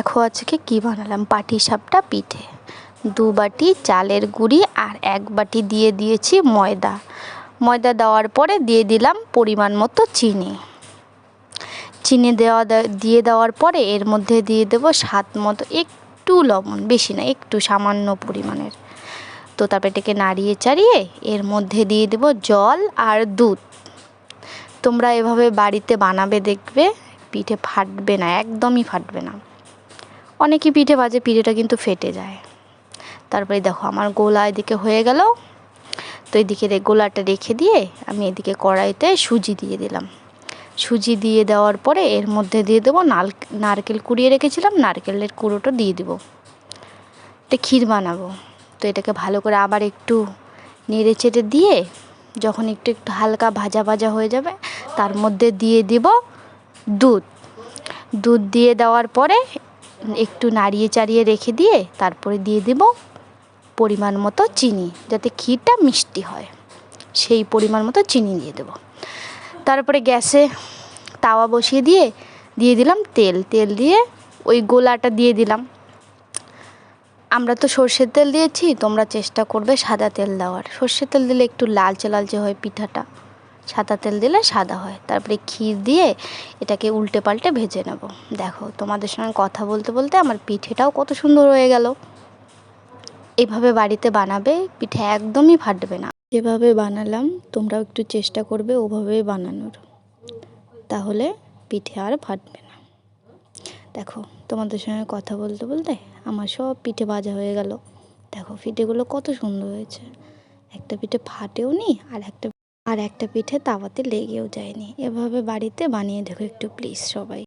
দেখো আজকে কি বানালাম, পাটিসাপটা পিঠে। 2 বাটি চালের গুঁড়ি আর 1 বাটি দিয়ে দিয়েছি ময়দা। ময়দা দেওয়ার পরে দিয়ে দিলাম পরিমাণ মতো চিনি। চিনি দিয়ে দেওয়ার পরে এর মধ্যে দিয়ে দেবো স্বাদ মতো একটু লবণ, বেশি না, একটু সামান্য পরিমাণের। তো তারপর এটাকে নাড়িয়ে চাড়িয়ে এর মধ্যে দিয়ে দেবো জল আর দুধ। তোমরা এভাবে বাড়িতে বানাবে, দেখবে পিঠে ফাটবে না, একদমই ফাটবে না। অনেকই পিঠে ভাজে, পিঠেটা কিন্তু ফেটে যায়। তারপরে দেখো আমার গোলা এদিকে হয়ে গেল। তো এদিকে গোলাটা রেখে দিয়ে আমি এদিকে কড়াইতে সুজি দিয়ে দিলাম। সুজি দিয়ে দেওয়ার পরে এর মধ্যে দিয়ে দেবো নারকেল কুড়িয়ে রেখেছিলাম, নারকেলের কুড়োটা দিয়ে দেবো। এটা ক্ষীর বানাবো। তো এটাকে ভালো করে আবার একটু নেড়ে চেড়ে দিয়ে যখন একটু একটু হালকা ভাজা ভাজা হয়ে যাবে তার মধ্যে দিয়ে দিব দুধ। দুধ দিয়ে দেওয়ার পরে একটু নাড়িয়ে চাড়িয়ে রেখে দিয়ে তারপরে দিয়ে দেব পরিমাণ মতো চিনি, যাতে ক্ষীরটা মিষ্টি হয়, সেই পরিমাণ মতো চিনি দিয়ে দেব। তারপরে গ্যাসে তাওয়া বসিয়ে দিয়ে দিলাম তেল। তেল দিয়ে ওই গোলাটা দিয়ে দিলাম। আমরা তো সর্ষের তেল দিয়েছি, তোমরা চেষ্টা করবে সাদা তেল দেওয়ার। সর্ষের তেল দিলে একটু লালচে লালচে হয় পিঠাটা, সাদা তেল দিলে সাদা হয়। তারপরে ক্ষীর দিয়ে এটাকে উল্টে পাল্টে ভেজে নেব। দেখো তোমাদের সঙ্গে কথা বলতে বলতে আমার পিঠেটাও কত সুন্দর হয়ে গেল। এভাবে বাড়িতে বানাবে, পিঠে একদমই ফাটবে না। যেভাবে বানালাম তোমরাও একটু চেষ্টা করবে ওভাবেই বানানোর, তাহলে পিঠে আর ফাটবে না। দেখো তোমাদের সঙ্গে কথা বলতে বলতে আমার সব পিঠে ভাজা হয়ে গেল। দেখো পিঠেগুলো কত সুন্দর হয়েছে, একটা পিঠে ফাটেও নি আর একটা পিঠে তাওয়াতে লেগেও যায়নি। এভাবে বাড়িতে বানিয়ে দেখো একটু প্লিজ সবাই।